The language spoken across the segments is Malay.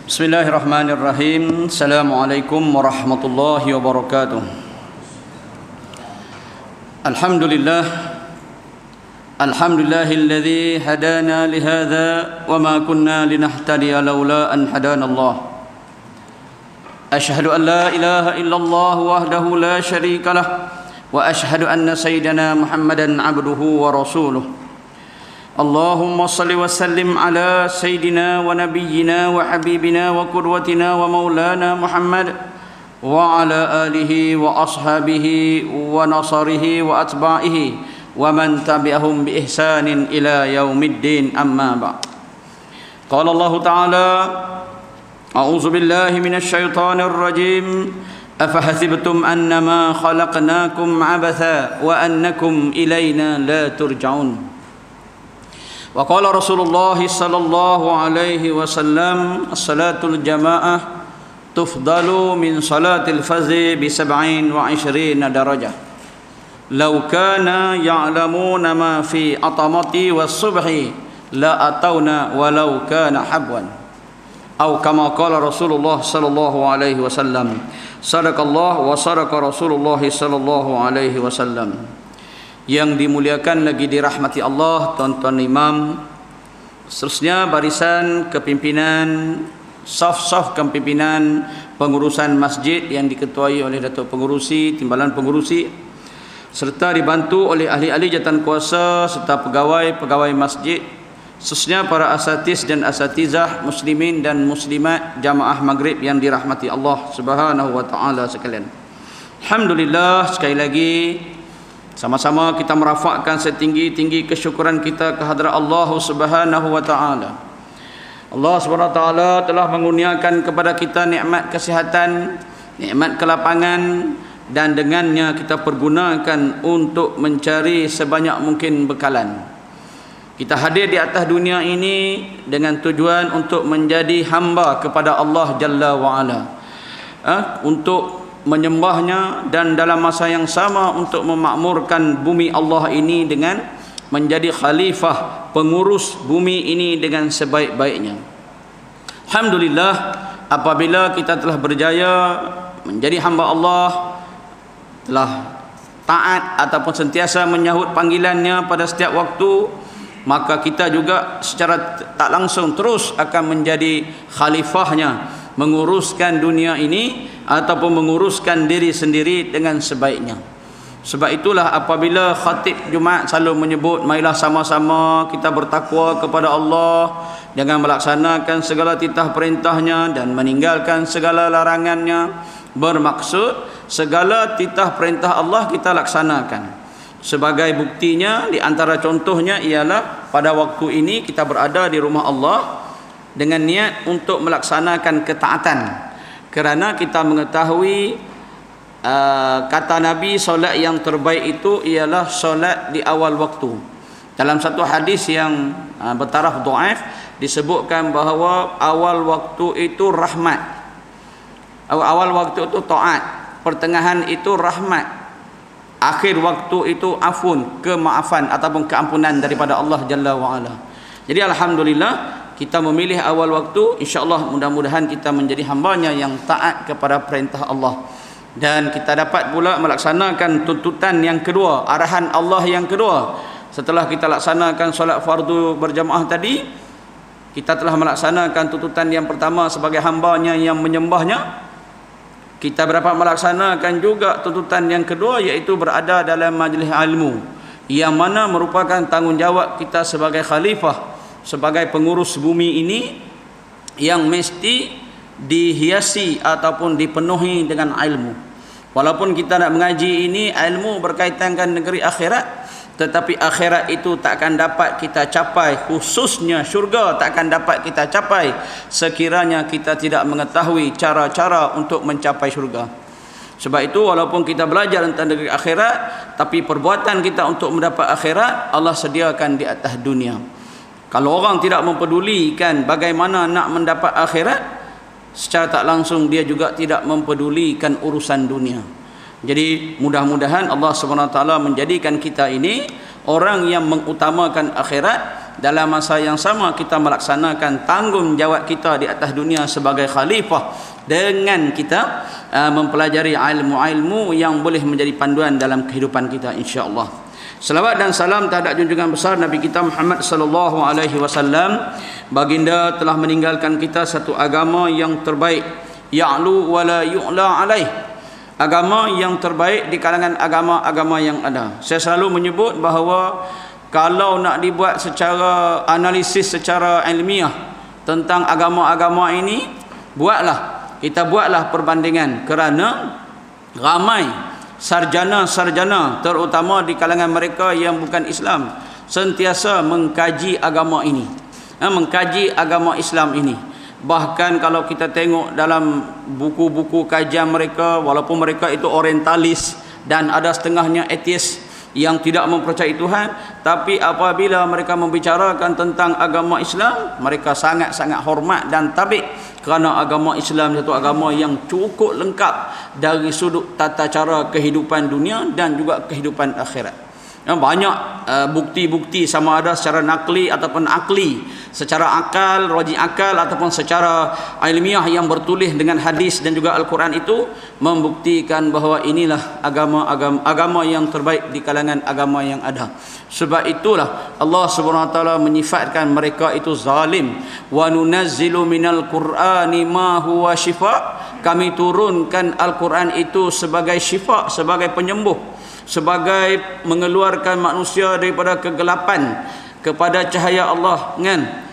Bismillahirrahmanirrahim. Assalamualaikum warahmatullahi wabarakatuh. Alhamdulillah. Alhamdulillahilladzi hadana lihadza wa ma kunna linahtadiya laula an hadana Allah. Asyhadu an la ilaha illallah wahdahu la syarika lah wa asyhadu anna sayyidana Muhammadan abduhu wa rasuluh. Allahumma salli wa sallim ala sayyidina wa nabiyyina wa habibina wa qudwatina wa maulana Muhammad wa ala alihi wa ashabihi wa nasarihi wa atba'ihi wa man tabi'ahum bi ihsanin ila yaumiddin, amma ba'd. Qala Allah Ta'ala: A'udzu billahi minasy syaithanir rajim. Afahasibtum annama khalaqnakum 'abatha wa annakum ilaina la turja'un. Wa qala Rasulullah sallallahu alaihi wasallam: as-salatul jamaah tufdalu min salatil fardhi bi 27 darajah. Law kana ya'lamuna ma fi atamati was-subhi la atawna walau kana habwan. Atau kama qala Rasulullah sallallahu alaihi wasallam. Sadaqallah wa sadaqa Rasulullah sallallahu alaihi wasallam. Yang dimuliakan lagi dirahmati Allah, tuan-tuan imam, seterusnya barisan kepimpinan, saf-saf kepimpinan pengurusan masjid yang diketuai oleh Datuk Pengurusi, Timbalan Pengurusi, serta dibantu oleh ahli-ahli jawatan kuasa serta pegawai-pegawai masjid, seterusnya para asatiz dan asatizah muslimin dan muslimat jamaah maghrib yang dirahmati Allah Subhanahu wa taala sekalian. Alhamdulillah, sekali lagi sama-sama kita merafakkan setinggi-tinggi kesyukuran kita kehadrat Allah Subhanahu wa taala. Allah Subhanahu wa taala telah mengurniakan kepada kita nikmat kesihatan, nikmat kelapangan, dan dengannya kita pergunakan untuk mencari sebanyak mungkin bekalan. Kita hadir di atas dunia ini dengan tujuan untuk menjadi hamba kepada Allah Jalla wa Ala, untuk menyembahnya, dan dalam masa yang sama untuk memakmurkan bumi Allah ini dengan menjadi khalifah pengurus bumi ini dengan sebaik-baiknya. Alhamdulillah, apabila kita telah berjaya menjadi hamba Allah, telah taat ataupun sentiasa menyahut panggilannya pada setiap waktu, maka kita juga secara tak langsung terus akan menjadi khalifahnya, menguruskan dunia ini ataupun menguruskan diri sendiri dengan sebaiknya. Sebab itulah apabila khatib Jumaat selalu menyebut, marilah sama-sama kita bertakwa kepada Allah dengan melaksanakan segala titah perintahnya dan meninggalkan segala larangannya, bermaksud segala titah perintah Allah kita laksanakan. Sebagai buktinya, di antara contohnya ialah pada waktu ini kita berada di rumah Allah dengan niat untuk melaksanakan ketaatan, kerana kita mengetahui kata Nabi, solat yang terbaik itu ialah solat di awal waktu. Dalam satu hadis yang bertaraf dhaif disebutkan bahawa awal waktu itu rahmat, awal waktu itu taat, pertengahan itu rahmat, akhir waktu itu afun, kemaafan ataupun keampunan daripada Allah Jalla wa Ala. Jadi alhamdulillah, kita memilih awal waktu, insya-Allah mudah-mudahan kita menjadi hambanya yang taat kepada perintah Allah, dan kita dapat pula melaksanakan tuntutan yang kedua, arahan Allah yang kedua. Setelah kita laksanakan solat fardu berjamaah tadi, kita telah melaksanakan tuntutan yang pertama sebagai hambanya yang menyembahnya. Kita dapat melaksanakan juga tuntutan yang kedua, iaitu berada dalam majlis ilmu, yang mana merupakan tanggungjawab kita sebagai khalifah, sebagai pengurus bumi ini, yang mesti dihiasi ataupun dipenuhi dengan ilmu. Walaupun kita nak mengaji ini, ilmu berkaitan dengan negeri akhirat, tetapi akhirat itu tak akan dapat kita capai, khususnya syurga tak akan dapat kita capai sekiranya kita tidak mengetahui cara-cara untuk mencapai syurga. Sebab itu walaupun kita belajar tentang negeri akhirat, tapi perbuatan kita untuk mendapat akhirat Allah sediakan di atas dunia. Kalau orang tidak mempedulikan bagaimana nak mendapat akhirat, secara tak langsung dia juga tidak mempedulikan urusan dunia. Jadi mudah-mudahan Allah SWT menjadikan kita ini orang yang mengutamakan akhirat dalam masa yang sama kita melaksanakan tanggungjawab kita di atas dunia sebagai khalifah dengan kita mempelajari ilmu-ilmu yang boleh menjadi panduan dalam kehidupan kita, insya-Allah. Selawat dan salam terhadap junjungan besar Nabi kita Muhammad sallallahu alaihi wasallam. Baginda telah meninggalkan kita satu agama yang terbaik, ya'lu wa la yu'la alaih. Agama yang terbaik di kalangan agama-agama yang ada. Saya selalu menyebut bahawa kalau nak dibuat secara analisis secara ilmiah tentang agama-agama ini, kita buatlah perbandingan, kerana ramai sarjana-sarjana terutama di kalangan mereka yang bukan Islam sentiasa mengkaji agama ini, mengkaji agama Islam ini. Bahkan kalau kita tengok dalam buku-buku kajian mereka, walaupun mereka itu orientalis dan ada setengahnya ateis yang tidak mempercayai Tuhan, tapi apabila mereka membicarakan tentang agama Islam, mereka sangat-sangat hormat dan tabik, kerana agama Islam satu agama yang cukup lengkap dari sudut tata cara kehidupan dunia dan juga kehidupan akhirat. Banyak bukti-bukti sama ada secara nakli ataupun akli, secara akal, rajih akal ataupun secara ilmiah yang bertulis dengan hadis dan juga Al-Quran itu membuktikan bahawa inilah agama yang terbaik di kalangan agama yang ada. Sebab itulah Allah Subhanahu wa taala menyifatkan mereka itu zalim. Wa nunazzilu minal Qur'ani ma huwa shifa. Kami turunkan Al-Quran itu sebagai syifa, sebagai penyembuh, sebagai mengeluarkan manusia daripada kegelapan kepada cahaya Allah, kan?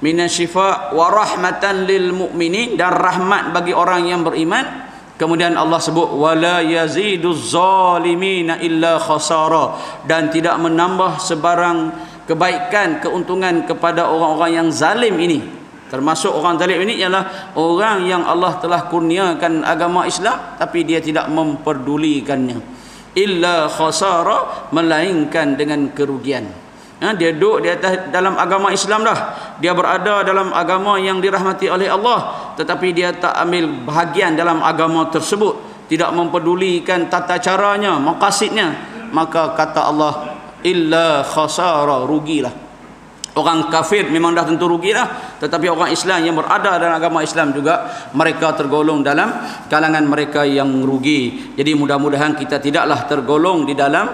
Minasyifa wa rahmatan lil mu'minin, dan rahmat bagi orang yang beriman. Kemudian Allah sebut wala yaziduz zalimina illa khasara, dan tidak menambah sebarang kebaikan, keuntungan kepada orang-orang yang zalim ini. Termasuk orang zalim ini ialah orang yang Allah telah kurniakan agama Islam tapi dia tidak memperdulikannya. Illa khasara, melainkan dengan kerugian. Dia duduk di atas dalam agama Islam dah, dia berada dalam agama yang dirahmati oleh Allah, tetapi dia tak ambil bahagian dalam agama tersebut, tidak mempedulikan tata caranya, maqasidnya, maka kata Allah illa khasara, rugilah. Orang kafir memang dah tentu rugilah, tetapi orang Islam yang berada dalam agama Islam juga mereka tergolong dalam kalangan mereka yang rugi. Jadi mudah-mudahan kita tidaklah tergolong di dalam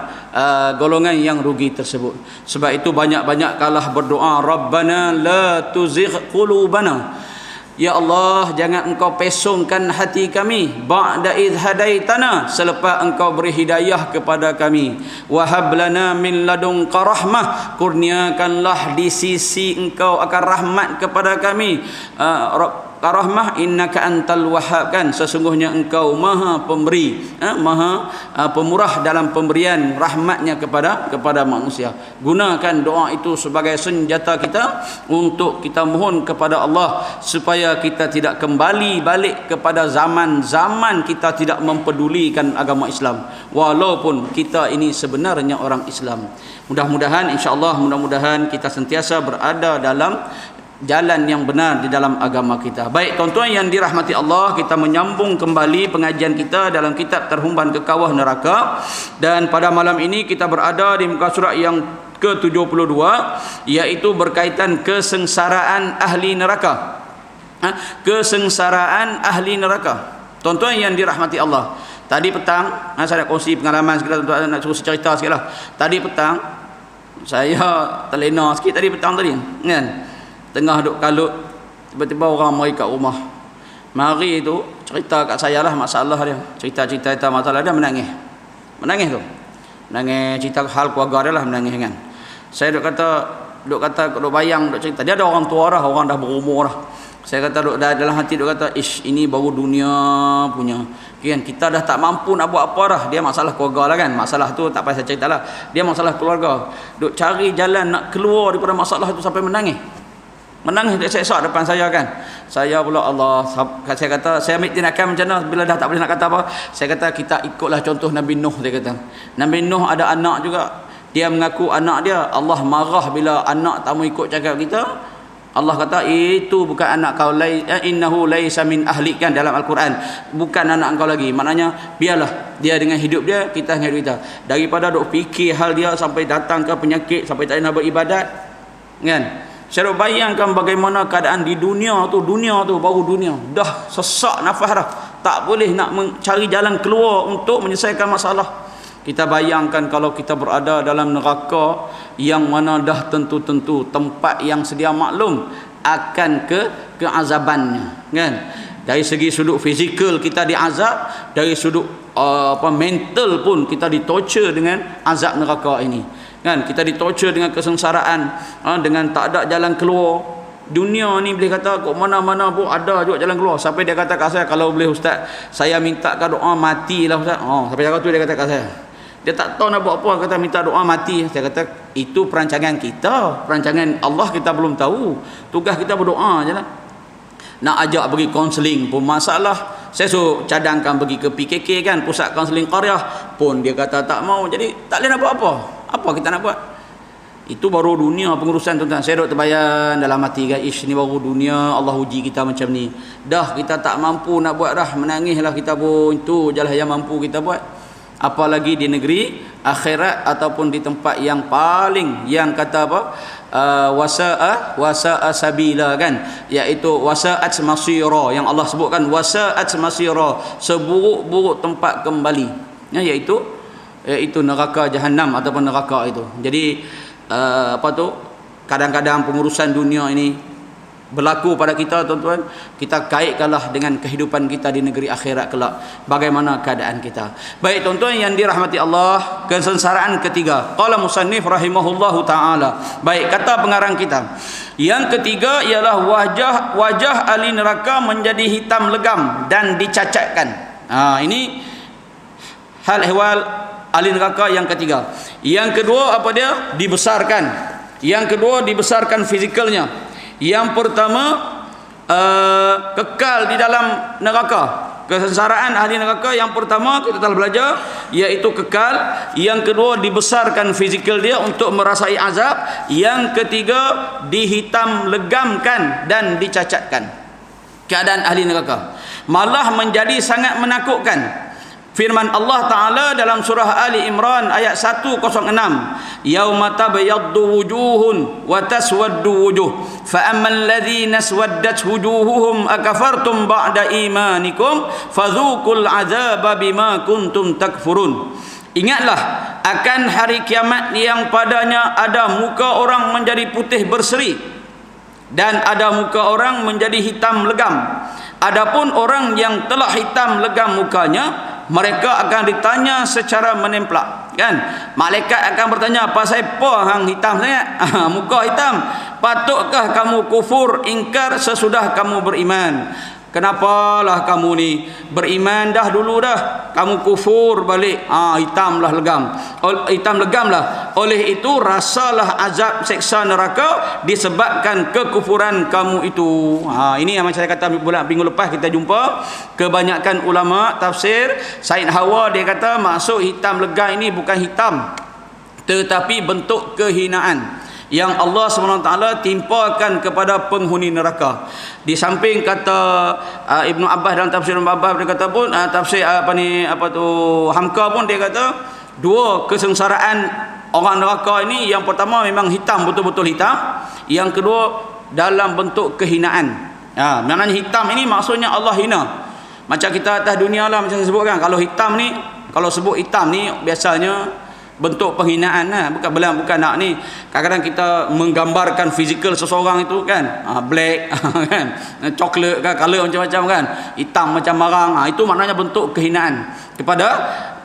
golongan yang rugi tersebut. Sebab itu banyak-banyak kalah berdoa, Rabbana la tuzigh qulubana, ya Allah, jangan engkau pesongkan hati kami ba'da idh hadaitana, selepas engkau beri hidayah kepada kami. Wa hab lana min ladunka rahmah, kurniakanlah di sisi engkau akan rahmat kepada kami. Rahmah innaka antal wahhab, kan, sesungguhnya engkau maha pemberi, maha pemurah dalam pemberian rahmatnya kepada manusia. Gunakan doa itu sebagai senjata kita untuk kita mohon kepada Allah supaya kita tidak kembali balik kepada zaman-zaman kita tidak mempedulikan agama Islam, walaupun kita ini sebenarnya orang Islam. Mudah-mudahan, insya-Allah, mudah-mudahan kita sentiasa berada dalam jalan yang benar di dalam agama kita. Baik tuan-tuan yang dirahmati Allah, kita menyambung kembali pengajian kita dalam kitab Terhumban ke Kawah Neraka, dan pada malam ini kita berada di muka surat yang ke-72, iaitu berkaitan kesengsaraan ahli neraka. Kesengsaraan ahli neraka. Tuan-tuan yang dirahmati Allah, tadi petang saya nak kongsi pengalaman sikit, tuan-tuan nak suruh cerita sikitlah. Tadi petang saya terlena sikit tadi petang tadi, kan? Tengah duk kalut, tiba-tiba orang mari kat rumah. Mari tu cerita kat saya lah masalah dia. Cerita masalah dia, menangis. Menangis tu. Menangis cerita hal keluarga dia lah, menangis, kan. Saya duk bayang, duk cerita. Dia ada orang tua dah, orang dah berumur dah. Saya kata dalam hati duk kata, ish, ini baru dunia punya. Kan kita dah tak mampu nak buat apa dah. Dia masalah keluarga lah, kan. Masalah tu tak payah saya cerita lah. Dia masalah keluarga. Duk cari jalan nak keluar daripada masalah tu sampai menangis. Menangis esok depan saya, kan. Saya pula Allah, saya kata saya ambil tindakan macam mana bila dah tak boleh nak kata apa. Saya kata kita ikutlah contoh Nabi Nuh, dia kata. Nabi Nuh ada anak juga. Dia mengaku anak dia. Allah marah bila anak tak mau ikut cakap kita. Allah kata itu bukan anak kau, innahu laisa min ahli, kan, dalam Al-Quran. Bukan anak kau lagi. Maknanya biarlah dia dengan hidup dia, kita dengan hidup kita. Daripada duk fikir hal dia sampai datang ke penyakit, sampai tak nak beribadat, Kan? Saya bayangkan bagaimana keadaan di dunia tu baru dunia dah sesak nafas dah, tak boleh nak mencari jalan keluar untuk menyelesaikan masalah. Kita bayangkan kalau kita berada dalam neraka yang mana dah tentu-tentu tempat yang sedia maklum akan keazabannya, kan? Dari segi sudut fizikal kita diazab, dari sudut mental pun kita ditorture dengan azab neraka ini. Kan, kita ditorture dengan kesengsaraan, dengan tak ada jalan keluar. Dunia ni boleh kata kok mana-mana pun ada juga jalan keluar. Sampai dia kata kat saya, kalau boleh ustaz, saya mintakan doa matilah ustaz. Sampai cakap tu dia kata kat saya. Dia tak tahu nak buat apa, kata minta doa mati. Saya kata itu perancangan kita, perancangan Allah kita belum tahu. Tugas kita berdoa je lah. Nak ajak pergi kaunseling pun masalah. Saya suruh cadangkan pergi ke PKK, kan, pusat kaunseling qaryah, pun dia kata tak mau. Jadi tak boleh nak buat apa. Apa kita nak buat? Itu baru dunia pengurusan, tuan-tuan. Saya duk terbayang dalam hati, guys, ni baru dunia Allah uji kita macam ni. Dah kita tak mampu nak buat dah, menangislah kita pun. Itu jelah yang mampu kita buat. Apalagi di negeri akhirat ataupun di tempat yang paling, yang kata apa? Wasa'a sabila, kan, iaitu wasa'at masira, yang Allah sebutkan wasa'at masira, seburuk-buruk tempat kembali, ya, iaitu neraka jahanam ataupun neraka itu. Jadi kadang-kadang pengurusan dunia ini berlaku pada kita, tuan-tuan, kita kaitkanlah dengan kehidupan kita di negeri akhirat kelak, bagaimana keadaan kita. Baik, tuan-tuan yang dirahmati Allah, kesengsaraan ketiga, qala musannif rahimahullahu taala. Baik, kata pengarang kita, yang ketiga ialah wajah ahli neraka menjadi hitam legam dan dicacatkan. Ini hal ehwal ahli neraka yang ketiga. Yang kedua apa dia? Dibesarkan. Yang kedua dibesarkan fizikalnya. Yang pertama kekal di dalam neraka. Kesengsaraan ahli neraka yang pertama kita telah belajar, iaitu kekal. Yang kedua dibesarkan fizikal dia untuk merasai azab. Yang ketiga dihitam legamkan dan dicacatkan. Keadaan ahli neraka malah menjadi sangat menakutkan. Firman Allah Ta'ala dalam surah Ali Imran ayat 106, yauma tabyaddu wujuhun wa taswaddu wujuh fa ammal ladzina aswaddat wujuhuhum akafartum ba'da imanikum fadzuqul adzaba bima kuntum takfurun. Ingatlah akan hari kiamat yang padanya ada muka orang menjadi putih berseri dan ada muka orang menjadi hitam legam. Adapun orang yang telah hitam legam mukanya, mereka akan ditanya secara menemplak, kan? Malaikat akan bertanya, pasal apa hang hitam sangat? Muka hitam. Patutkah kamu kufur ingkar sesudah kamu beriman? Kenapalah kamu ni beriman dah dulu dah, kamu kufur balik, hitamlah legam. Hitam legamlah. Oleh itu rasalah azab seksa neraka disebabkan kekufuran kamu itu. Ini yang macam saya kata minggu lepas kita jumpa kebanyakan ulama tafsir. Said Hawa dia kata maksud hitam legam ini bukan hitam, tetapi bentuk kehinaan yang Allah SWT timpakan kepada penghuni neraka. Di samping kata Ibnu Abbas dalam tafsir Ibnu Abbas, dia kata pun tafsir Hamka pun dia kata dua kesengsaraan orang neraka ini, yang pertama memang hitam, betul-betul hitam. Yang kedua dalam bentuk kehinaan. Maknanya hitam ini maksudnya Allah hina. Macam kita atas dunia lah, macam saya sebutkan, kalau hitam ni, kalau sebut hitam ni biasanya bentuk penghinaan lah. Bukan nak ni, kadang-kadang kita menggambarkan fizikal seseorang itu, kan, black kan, coklat kan, color macam-macam, kan, hitam macam marang, itu maknanya bentuk kehinaan kepada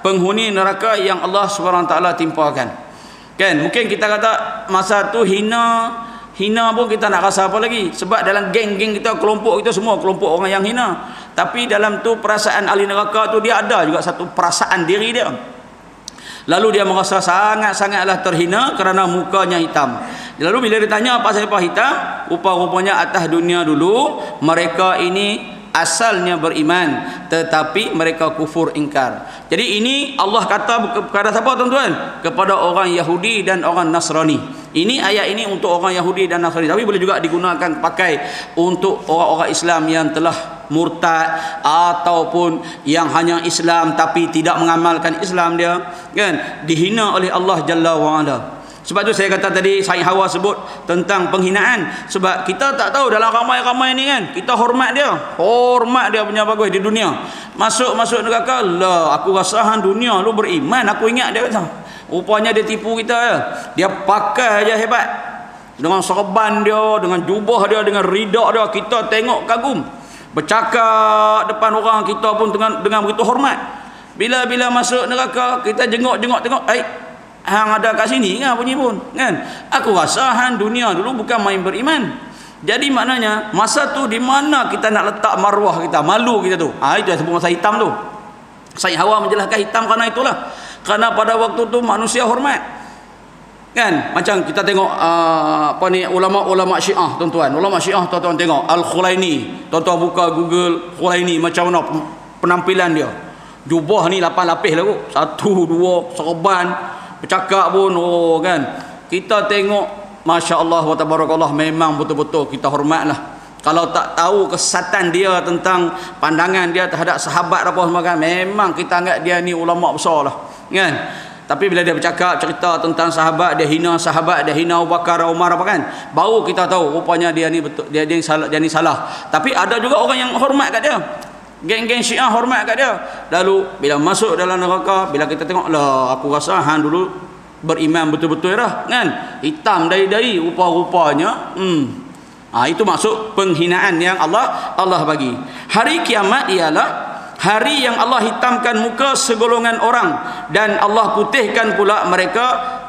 penghuni neraka yang Allah SWT timpakan, kan. Mungkin kita kata masa tu hina pun kita nak rasa apa lagi, sebab dalam geng-geng kita, kelompok kita semua kelompok orang yang hina. Tapi dalam tu perasaan ahli neraka tu dia ada juga satu perasaan diri dia. Lalu dia merasa sangat-sangatlah terhina kerana mukanya hitam. Lalu bila ditanya apa sebab hitam, rupa-rupanya atas dunia dulu mereka ini asalnya beriman, tetapi mereka kufur ingkar. Jadi ini Allah kata kepada siapa, tuan-tuan? Kepada orang Yahudi dan orang Nasrani. Ini ayat ini untuk orang Yahudi dan Nasrani, tapi boleh juga digunakan pakai untuk orang-orang Islam yang telah murtad ataupun yang hanya Islam tapi tidak mengamalkan Islam dia, kan, dihina oleh Allah Jalla wa Ala. Sebab tu saya kata tadi, Said Hawa sebut tentang penghinaan. Sebab kita tak tahu dalam ramai-ramai ni kan, kita hormat dia punya bagus di dunia. Masuk neraka, lah aku rasa dunia lu beriman, aku ingat dia kata. Rupanya dia tipu kita ya. Dia pakai aja hebat. Dengan serban dia, dengan jubah dia, dengan ridak dia, kita tengok kagum. Bercakap depan orang, kita pun dengan begitu hormat. Bila masuk neraka, kita jengok tengok, hang ada kat sini kan bunyi pun kan. Aku rasa hang dunia dulu bukan main beriman. Jadi maknanya masa tu di mana kita nak letak maruah kita, malu kita tu. Itu yang sebut masa hitam tu. Said Hawa menjelaskan hitam kerana itulah. Kerana pada waktu tu manusia hormat. Kan? Macam kita tengok ulama-ulama Syiah tuan-tuan. Ulama Syiah tuan-tuan tengok Al-Khulaini. Tuan-tuan buka Google Khulaini macam mana penampilan dia. Jubah ni 8 lapis lah kot. 1 2 serban. Bercakap pun kan. Kita tengok masya-Allah wa tabarakallah, memang betul-betul kita hormatlah. Kalau tak tahu kesatan dia tentang pandangan dia terhadap sahabat apa semua kan, memang kita anggap dia ni ulama besar lah kan. Tapi bila dia bercakap cerita tentang sahabat, dia hina sahabat, dia hina Abu Bakar, Umar apa kan, baru kita tahu rupanya dia ni betul, dia ni salah. Tapi ada juga orang yang hormat kat dia. Geng-geng Syiah hormat kat dia. Lalu bila masuk dalam neraka, bila kita tengok, lah aku rasa hang dulu beriman betul-betul dah kan. Hitam dari rupa-rupanya. Itu maksud penghinaan yang Allah bagi. Hari kiamat ialah hari yang Allah hitamkan muka segolongan orang dan Allah putihkan pula mereka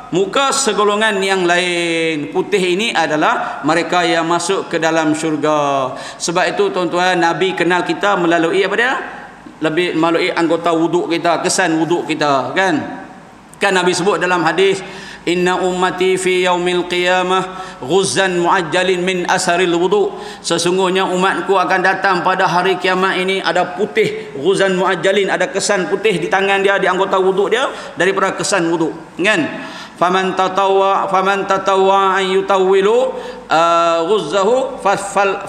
muka segolongan yang lain. Putih ini adalah mereka yang masuk ke dalam syurga. Sebab itu tuan-tuan, Nabi kenal kita melalui apa dia? Melalui anggota wuduk kita, kesan wuduk kita kan. Kan Nabi sebut dalam hadis, inna ummati fi yaumil qiyamah ghuzzan muajjalin min asaril wudu. Sesungguhnya umatku akan datang pada hari kiamat ini ada putih, ghuzzan muajjalin, ada kesan putih di tangan dia, di anggota wuduk dia daripada kesan wuduk kan. Faman tatawwa an yutawwilu ghuzzahu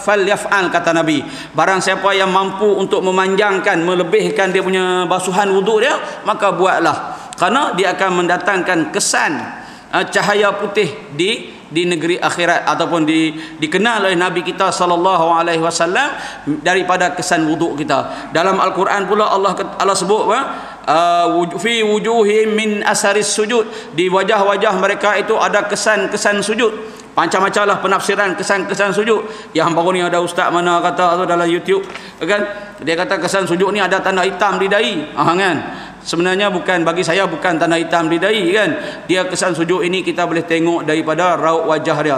falyaf'al, kata Nabi. Barang siapa yang mampu untuk memanjangkan, melebihkan dia punya basuhan wuduk dia, maka buatlah. Kerana dia akan mendatangkan kesan cahaya putih di negeri akhirat, ataupun dikenal oleh Nabi kita sallallahu alaihi wasallam daripada kesan wuduk kita. Dalam Al-Quran pula Allah sebut fi wujuhihim min asaris sujud, di wajah-wajah mereka itu ada kesan-kesan sujud. Macam-macam lah penafsiran kesan-kesan sujud. Yang baru ni ada ustaz mana kata atau dalam YouTube kan, dia kata kesan sujud ni ada tanda hitam di dahi kan. Sebenarnya bukan, bagi saya bukan tanda hitam di dahi kan. Dia kesan sujud ini kita boleh tengok daripada raut wajah dia,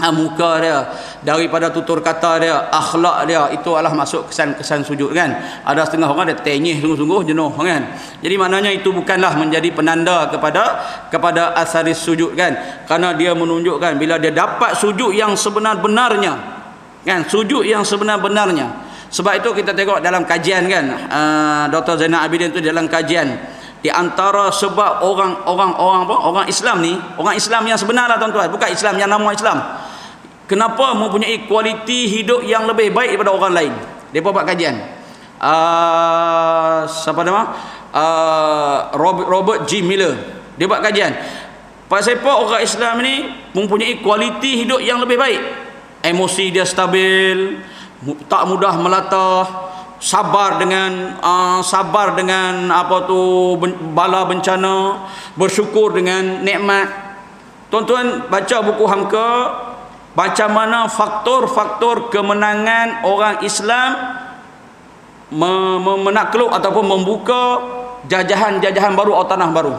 muka dia, daripada tutur kata dia, akhlak dia. Itu adalah masuk kesan-kesan sujud kan. Ada setengah orang dia tenyih sungguh-sungguh, jenuh kan. Jadi maknanya itu bukanlah menjadi penanda kepada asaris sujud kan. Kerana dia menunjukkan bila dia dapat sujud yang sebenar-benarnya kan, sujud yang sebenar-benarnya. Sebab itu kita tengok dalam kajian kan, Dr. Zainal Abidin tu dalam kajian, di antara sebab orang Islam ni, orang Islam yang sebenar lah tuan-tuan, bukan Islam yang nama Islam, kenapa mempunyai kualiti hidup yang lebih baik daripada orang lain. Depa buat kajian. Siapa nama? Robert G. Miller. Dia buat kajian. Pasal apa orang Islam ni mempunyai kualiti hidup yang lebih baik. Emosi dia stabil, tak mudah melatah, sabar dengan bala bencana, bersyukur dengan nikmat. Tuan-tuan baca buku Hamka, macam mana faktor-faktor kemenangan orang Islam menakluk ataupun membuka jajahan-jajahan baru atau tanah baru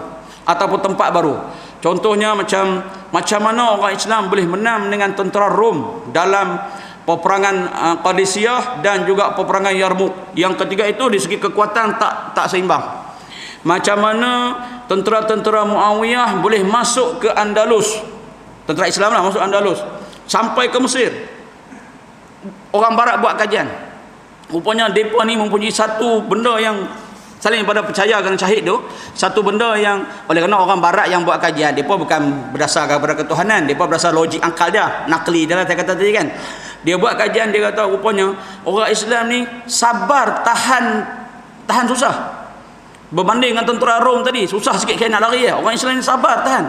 ataupun tempat baru. Contohnya macam mana orang Islam boleh menang dengan tentera Rom dalam peperangan Qadisiyah dan juga peperangan Yarmouk. Yang ketiga itu di segi kekuatan tak seimbang. Macam mana tentera-tentera Muawiyah boleh masuk ke Andalus, tentera Islam lah masuk Andalus, sampai ke Mesir. Orang Barat buat kajian, rupanya mereka ni mempunyai satu benda yang saling pada percaya dengan syahid tu. Satu benda yang, oleh kerana orang Barat yang buat kajian, mereka bukan berdasarkan kepada ketuhanan, mereka berdasar logik akal dia, nakli dia lah saya kata tadi kan. Dia buat kajian, dia kata rupanya orang Islam ni sabar tahan susah. Berbanding dengan tentera Rom tadi, susah sikit nak lari ya. Orang Islam ni sabar tahan.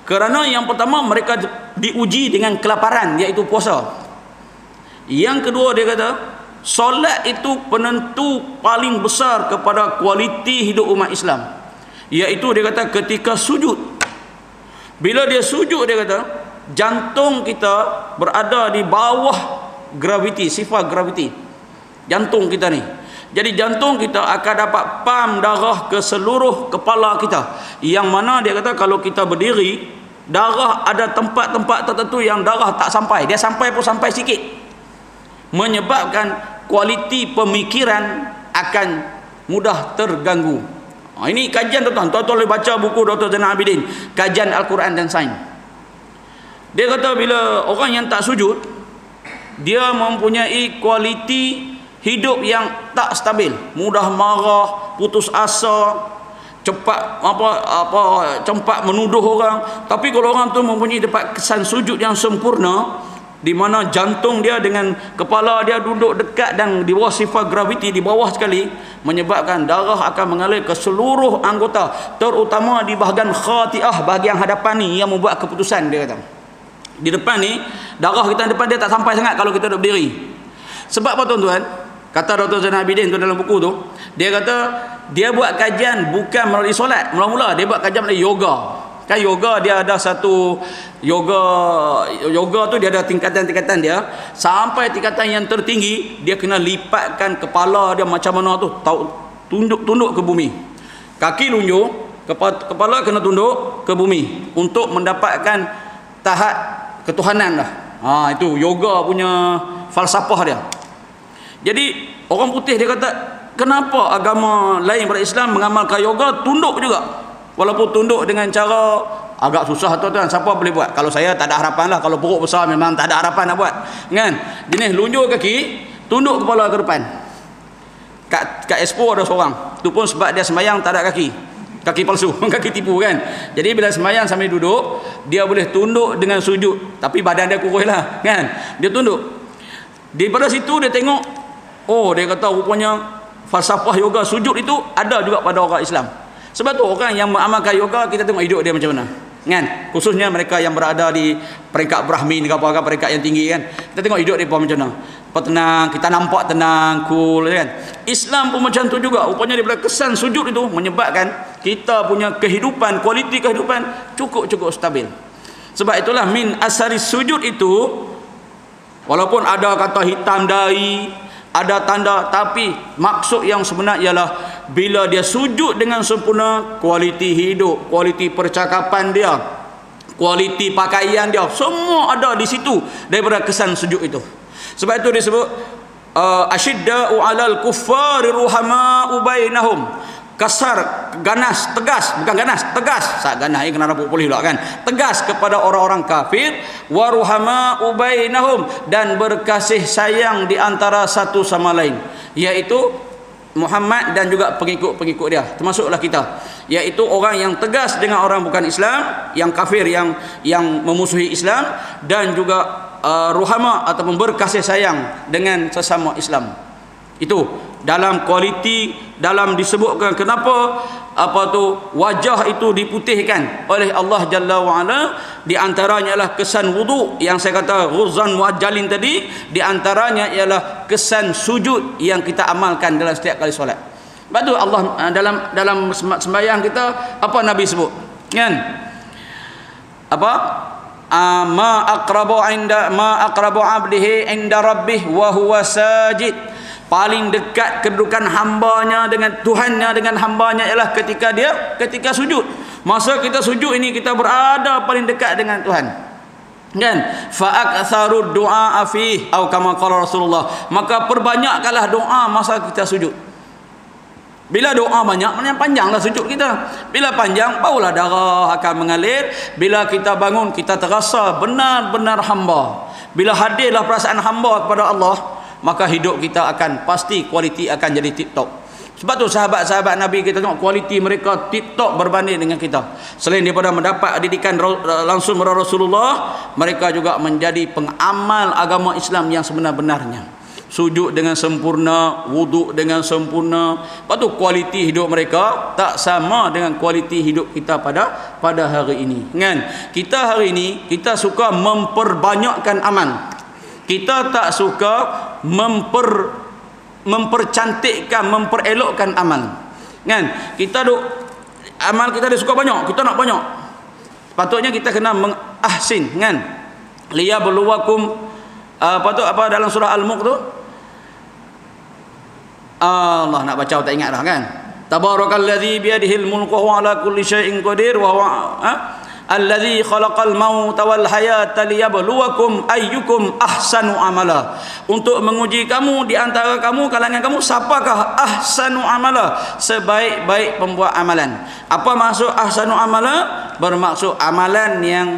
Kerana yang pertama, mereka diuji dengan kelaparan, iaitu puasa. Yang kedua, dia kata solat itu penentu paling besar kepada kualiti hidup umat Islam, iaitu dia kata ketika sujud. Bila dia sujud, dia kata jantung kita berada di bawah graviti, sifat graviti jantung kita ni. Jadi jantung kita akan dapat pam darah ke seluruh kepala kita, yang mana dia kata kalau kita berdiri, darah ada tempat-tempat tertentu yang darah tak sampai, dia sampai pun sampai sikit, menyebabkan kualiti pemikiran akan mudah terganggu. Ini kajian tuan-tuan boleh baca buku Dr. Zainal Abidin, kajian Al-Quran dan Sains. Dia kata bila orang yang tak sujud, dia mempunyai kualiti hidup yang tak stabil, mudah marah, putus asa, cepat cepat menuduh orang. Tapi kalau orang tu mempunyai dapat kesan sujud yang sempurna, di mana jantung dia dengan kepala dia duduk dekat dan di bawah sifat graviti, di bawah sekali, menyebabkan darah akan mengalir ke seluruh anggota, terutama di bahagian khati'ah, bahagian hadapan ni yang membuat keputusan. Dia kata di depan ni, darah kita depan dia tak sampai sangat kalau kita duduk berdiri. Sebab apa tuan-tuan? Kata Dr. Zainal Abidin tu dalam buku tu, dia kata dia buat kajian bukan melalui solat. Mula-mula dia buat kajian melalui yoga. Kan yoga dia ada satu yoga tu dia ada tingkatan-tingkatan dia. Sampai tingkatan yang tertinggi, dia kena lipatkan kepala dia macam mana tu, tunduk ke bumi. Kaki lunjuk, kepala kena tunduk ke bumi untuk mendapatkan tahap ketuhanan lah. Itu yoga punya falsafah dia. Jadi orang putih dia kata, kenapa agama lain daripada Islam mengamalkan yoga tunduk juga? Walaupun tunduk dengan cara agak susah tuan-tuan, siapa boleh buat? Kalau saya tak ada harapan lah, kalau perut besar memang tak ada harapan nak buat, kan? Jenis lunjuk kaki, tunduk kepala ke depan. Kat Expo ada seorang, tu pun sebab dia sembahyang tak ada kaki palsu, kaki tipu kan. Jadi bila sembahyang sambil duduk, dia boleh tunduk dengan sujud, tapi badan dia kurus lah, kan? Dia tunduk. Daripada situ dia tengok, dia kata rupanya falsafah yoga sujud itu ada juga pada orang Islam. Sebab tu orang yang mengamalkan yoga, kita tengok hidup dia macam mana, kan? Khususnya mereka yang berada di peringkat Brahmin ke apa, peringkat yang tinggi, kan? Kita tengok hidup dia macam mana. Tenang, kita nampak tenang, cool, kan? Islam pun macam tu juga. Rupanya daripada kesan sujud itu menyebabkan kita punya kehidupan, kualiti kehidupan cukup stabil. Sebab itulah min asari sujud itu, walaupun ada kata hitam dahi, ada tanda, tapi maksud yang sebenar ialah bila dia sujud dengan sempurna, kualiti hidup, kualiti percakapan dia, kualiti pakaian dia, semua ada di situ daripada kesan sujud itu. Sebab itu disebut asyidda'u 'alal kuffari ruhama'u bainahum. Kasar, ganas, tegas, bukan ganas, tegas. Saat ganas ini kena rabuk pulih pula, kan? Tegas kepada orang-orang kafir, wa ruhama'u bainahum, dan berkasih sayang di antara satu sama lain, iaitu Muhammad dan juga pengikut-pengikut dia, termasuklah kita, iaitu orang yang tegas dengan orang bukan Islam, yang kafir, yang memusuhi Islam, dan juga ruhama ataupun berkasih sayang dengan sesama Islam. Itu dalam kualiti, dalam disebutkan kenapa wajah itu diputihkan oleh Allah Jalla wa Ala. Di antaranya ialah kesan wudu yang saya kata ghuzan muajjalin tadi, di antaranya ialah kesan sujud yang kita amalkan dalam setiap kali solat. Sebab tu Allah dalam sembahyang kita, apa Nabi sebut, kan? Ma aqrabu 'abdihi 'inda rabbih wa huwa sajid. Paling dekat kedudukan hambanya dengan Tuhannya, dengan hambanya ialah ketika sujud. Masa kita sujud ini, kita berada paling dekat dengan Tuhan, kan? Fa aktsaru du'a fi atau kama qala Rasulullah, maka perbanyakkanlah doa masa kita sujud. Bila doa banyak, maknanya panjanglah sujud kita. Bila panjang, barulah darah akan mengalir. Bila kita bangun, kita terasa benar-benar hamba. Bila hadirlah perasaan hamba kepada Allah, maka hidup kita akan pasti kualiti akan jadi tip-top. Sebab tu sahabat-sahabat Nabi, kita tengok kualiti mereka tip-top berbanding dengan kita. Selain daripada mendapat didikan langsung dari Rasulullah, mereka juga menjadi pengamal agama Islam yang sebenar-benarnya. sujud dengan sempurna, wuduk dengan sempurna. Lepas tu kualiti hidup mereka tak sama dengan kualiti hidup kita pada hari ini, kan? Kita hari ini kita suka memperbanyakkan amal. Kita tak suka mempercantikkan, memperelokkan amal, kan? Kita amal kita dia suka banyak, kita nak banyak. Patutnya kita kena mengahsin, kan? Liyabluwakum apa dalam surah Al-Mulk tu? Allah nak baca tak ingat dah, kan? Tabarakalladzi biyadihil mulku wa ala kulli syai'in qadir wa huwa alladzi khalaqal mauta wal hayata liyabluwakum ayyukum ahsanu amala. Untuk menguji kamu di antara kamu, kalangan kamu, siapakah ahsanu amala, sebaik-baik pembuat amalan. Apa maksud ahsanu amala? Bermaksud amalan yang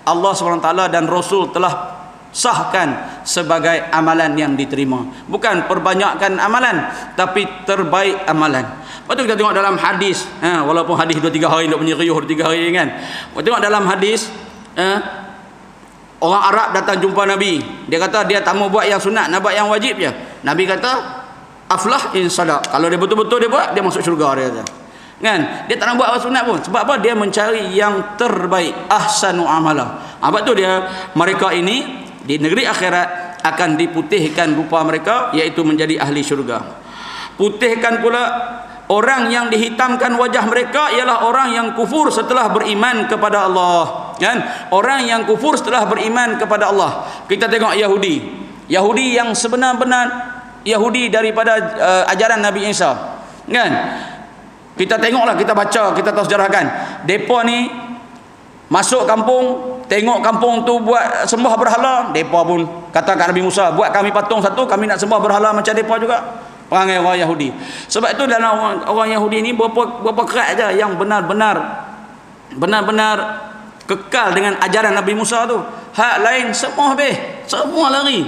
Allah SWT dan Rasul telah sahkan sebagai amalan yang diterima. Bukan perbanyakkan amalan, tapi terbaik amalan. Lepas tu kita tengok dalam hadis, walaupun hadis 2-3 hari nak punya riuh 2-3 hari, kan? Kita tengok dalam hadis, orang Arab datang jumpa Nabi. Dia kata dia tak mau buat yang sunat, nak buat yang wajib je. Nabi kata aflah in sadaq. Kalau dia betul-betul dia buat, dia masuk syurga, dia kata. Kan? Dia tak nak buat apa sunat pun. Sebab apa? Dia mencari yang terbaik, ahsanu amala. Sebab tu mereka ini di negeri akhirat akan diputihkan rupa mereka, iaitu menjadi ahli syurga. Putihkan pula orang yang dihitamkan wajah mereka ialah orang yang kufur setelah beriman kepada Allah, kan? Orang yang kufur setelah beriman kepada Allah. Kita tengok Yahudi yang sebenar-benar Yahudi daripada ajaran Nabi Isa, kan? Kita tengoklah, kita baca, kita tahu sejarah, kan? Depa ni masuk kampung, tengok kampung tu buat sembah berhala, depa pun kata kat Nabi Musa, buat kami patung satu, kami nak sembah berhala macam depa juga. Perangai orang Yahudi. Sebab itu dalam orang Yahudi ni berapa kerat aja yang benar-benar kekal dengan ajaran Nabi Musa tu. Hak lain semua habis, semua lari.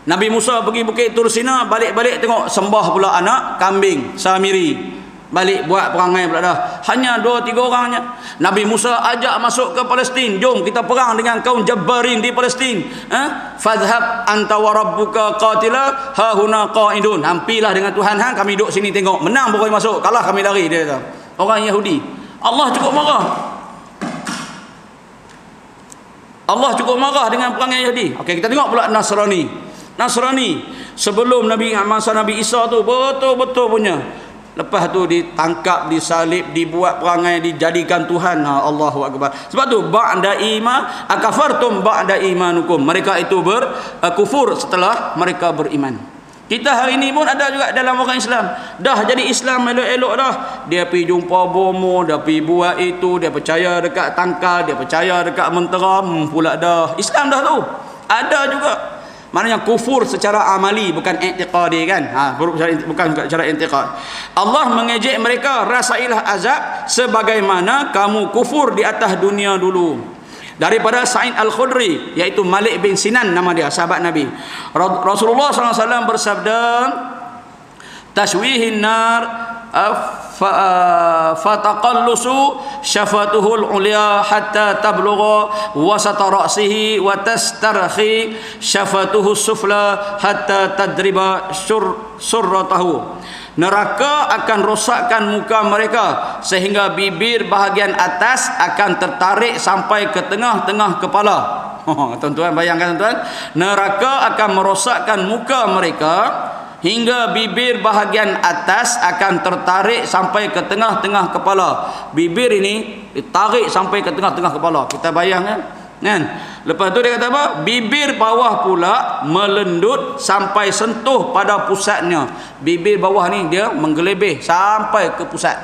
Nabi Musa pergi Bukit Tur Sina, balik-balik tengok sembah pula anak kambing Samiri. Balik buat perangai pula dah. Hanya 2-3 orangnya. Nabi Musa ajak masuk ke Palestin. Jom kita perang dengan kaum Jabbarin di Palestin. Fadhhab anta wa rabbuka qatila ha huna qaidun. Hampilah dengan Tuhan hang, kami duduk sini tengok. Menang baru masuk, kalah kami lari, dia kata. Orang Yahudi. Allah cukup marah. Allah cukup marah dengan perangai Yahudi. Okey, kita tengok pula Nasrani. Sebelum masa Nabi Isa tu betul-betul punya. Lepas tu ditangkap, disalib, dibuat perangai, dijadikan Tuhan. Allahu Akbar. Sebab tu ba'da iman akafartum ba'da imanukum. Mereka itu berkufur setelah mereka beriman. Kita hari ini pun ada juga dalam orang Islam. Dah jadi Islam elok-elok dah. Dia pergi jumpa bomo, dia pergi buat itu, dia percaya dekat tangkal, dia percaya dekat mentera, pula dah. Islam dah tu. Ada juga. Maknanya kufur secara amali, bukan i'tiqadi, kan? Bukan secara i'tiqad. Allah mengejek mereka, rasailah azab sebagaimana kamu kufur di atas dunia dulu. Daripada Sa'id Al-Khudri, iaitu Malik bin Sinan nama dia, sahabat Nabi. Rasulullah SAW bersabda, tashwihin nar fataqallusu syafatuhul ulya hatta tablugha wasata ra'sihi wa tastarhi syafatuhus sufla hatta tadriba surratahu. Neraka akan rosakkan muka mereka sehingga bibir bahagian atas akan tertarik sampai ke tengah-tengah kepala. Tuan-tuan bayangkan, tuan-tuan, neraka akan merosakkan muka mereka hingga bibir bahagian atas akan tertarik sampai ke tengah-tengah kepala. Bibir ini ditarik sampai ke tengah-tengah kepala. Kita bayangkan, kan? Lepas tu dia kata apa? Bibir bawah pula melendut sampai sentuh pada pusatnya. Bibir bawah ni dia menggelebih sampai ke pusat.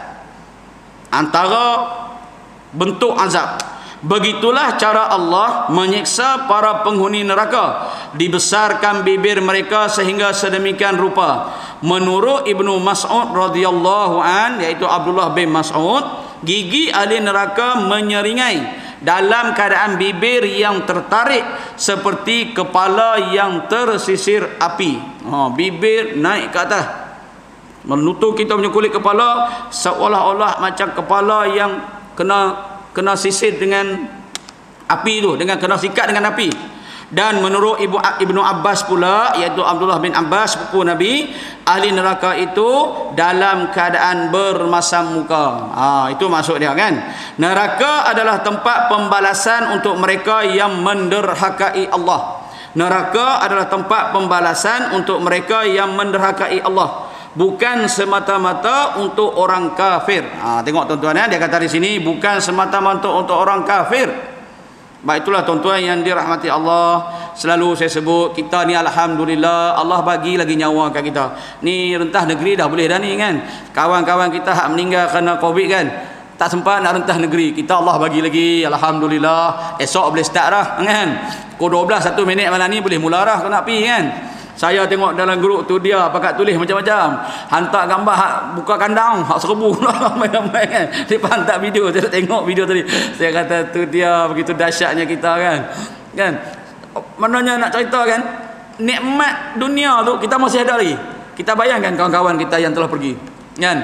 Antara bentuk azab. Begitulah cara Allah menyiksa para penghuni neraka. Dibesarkan bibir mereka sehingga sedemikian rupa. Menurut Ibnu Mas'ud radhiyallahu an, iaitu Abdullah bin Mas'ud, gigi ahli neraka menyeringai dalam keadaan bibir yang tertarik seperti kepala yang tersisir api. Bibir naik ke atas, menutup kita punya kulit kepala, seolah-olah macam kepala yang kena sisir dengan api tu, dengan kena sikat dengan api. Dan menurut Ibnu Abbas pula, iaitu Abdullah bin Abbas sepupu Nabi, ahli neraka itu dalam keadaan bermasam muka. Itu maksud dia kan. Neraka adalah tempat pembalasan untuk mereka yang menderhakai Allah. Neraka adalah tempat pembalasan untuk mereka yang menderhakai Allah, bukan semata-mata untuk orang kafir. Tengok tuan-tuan, dia kata di sini bukan semata-mata untuk orang kafir. Baik, itulah tuan-tuan yang dirahmati Allah. Selalu saya sebut, kita ni alhamdulillah Allah bagi lagi nyawa kat kita. Ni rentah negeri dah boleh dah ni kan. Kawan-kawan kita hak meninggal kerana Covid kan, tak sempat nak rentah negeri. Kita Allah bagi lagi, alhamdulillah. Esok boleh start dah kan. Pukul 12 1 minit malam ni boleh mula dah kena pi kan. Saya tengok dalam grup tu dia pakat tulis macam-macam. Hantar gambar hak buka kandang, hak serbu ramai-ramai kan. Dia hantar video, saya tengok video tadi. Saya kata tu dia begitu dahsyatnya kita kan. Kan? Maknanya nak cerita kan, nikmat dunia tu kita masih ada lagi. Kita bayangkan kawan-kawan kita yang telah pergi. Kan?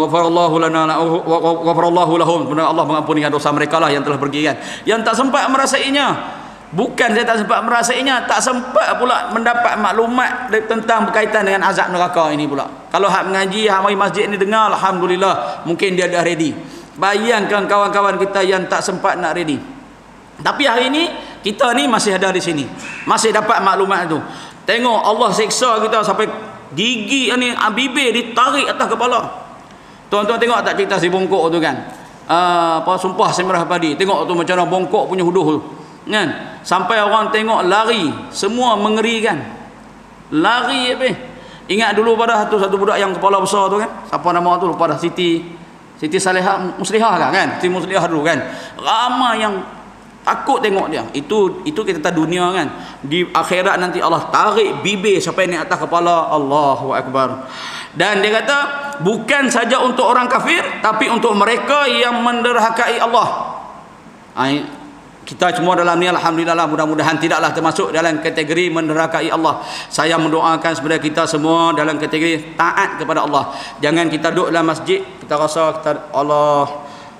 Ghafarallahu lana wa ghafarallahu lahum. Benar, Allah mengampuni dosa mereka lah yang telah pergi kan. Yang tak sempat merasainya. Bukan saya tak sempat merasainya, tak sempat pula mendapat maklumat tentang berkaitan dengan azab neraka ini pula. Kalau hak mengaji, hak mari masjid ni dengar, alhamdulillah, mungkin dia dah ready. Bayangkan kawan-kawan kita yang tak sempat nak ready. Tapi hari ini kita ni masih ada di sini, masih dapat maklumat tu. Tengok Allah seksa kita sampai gigi ni, bibir ditarik atas kepala. Tuan-tuan tengok tak cerita si bongkok tu kan? Sumpah Semirah Padi. Tengok tu macam mana bongkok punya huduh tu. Kan? Sampai orang tengok lari, semua mengerikan. Lari apa? Ingat dulu pada satu budak yang kepala besar tu kan? Siapa nama tu lupa dah, Siti Salihah Muslihah kan? Siti Muslihah dulu kan. Ramai yang takut tengok dia. Itu kita tahu dunia kan. Di akhirat nanti Allah tarik bibir sampai ni atas kepala. Allahu Akbar. Dan dia kata bukan saja untuk orang kafir, tapi untuk mereka yang menderhakai Allah. Kita semua dalam ni alhamdulillah, mudah-mudahan tidaklah termasuk dalam kategori menderhakai Allah. Saya mendoakan sebenarnya kita semua dalam kategori taat kepada Allah. Jangan kita duduk dalam masjid kita rasa kita Allah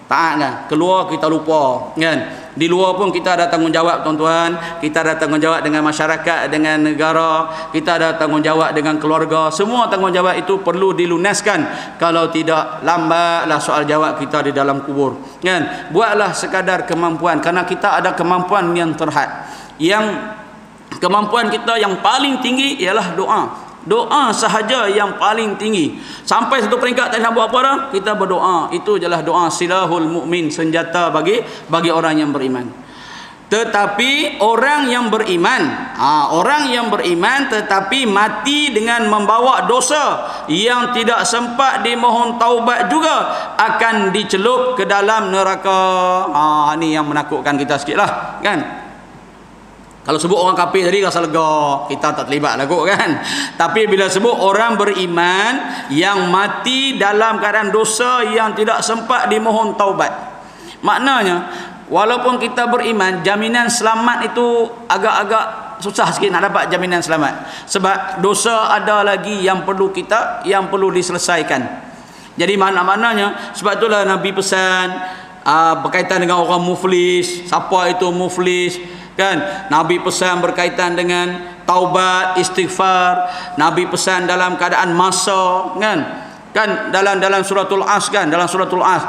taat kan, keluar kita lupa kan. Di luar pun kita ada tanggungjawab tuan-tuan, kita ada tanggungjawab dengan masyarakat, dengan negara, kita ada tanggungjawab dengan keluarga. Semua tanggungjawab itu perlu dilunaskan. Kalau tidak, lambatlah soal jawab kita di dalam kubur kan. Buatlah sekadar kemampuan, kerana kita ada kemampuan yang terhad. Yang kemampuan kita yang paling tinggi ialah doa. Doa sahaja yang paling tinggi. Sampai satu peringkat tak nak buat apa dah, kita berdoa. Itu jelah doa, silahul mukmin, senjata bagi orang yang beriman. Tetapi orang yang beriman tetapi mati dengan membawa dosa yang tidak sempat dimohon taubat juga akan dicelup ke dalam neraka. Ni yang menakutkan kita sikitlah kan. Kalau sebut orang kafir tadi rasa lega, kita tak terlibat lah kot kan. Tapi bila sebut orang beriman yang mati dalam keadaan dosa yang tidak sempat dimohon taubat, maknanya walaupun kita beriman, jaminan selamat itu agak-agak susah sikit nak dapat jaminan selamat. Sebab dosa ada lagi yang perlu diselesaikan. Jadi maknanya sebab itulah Nabi pesan berkaitan dengan orang muflis. Siapa itu muflis? Kan, Nabi pesan berkaitan dengan taubat, istighfar. Nabi pesan dalam keadaan masa kan dalam suratul As kan, dalam suratul As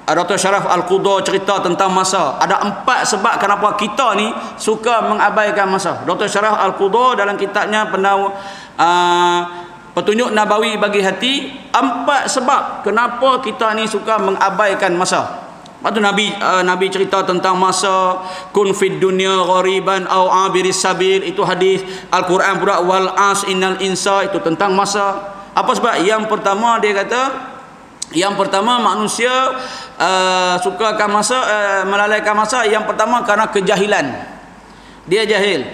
Dr. Sharaf Al-Qudha cerita tentang masa. Ada 4 sebab kenapa kita ni suka mengabaikan masa. Dr. Sharaf Al-Qudha dalam kitabnya Petunjuk Nabawi bagi Hati, 4 sebab kenapa kita ni suka mengabaikan masa. Lepas tu Nabi cerita tentang masa, kun fid dunya ghariban au abiris sabil, itu hadis. Al-Quran pula wal as innal insa, itu tentang masa. Apa sebab? Yang pertama dia kata, yang pertama manusia sukakan masa, melalaikan masa. Yang pertama kerana kejahilan. Dia jahil.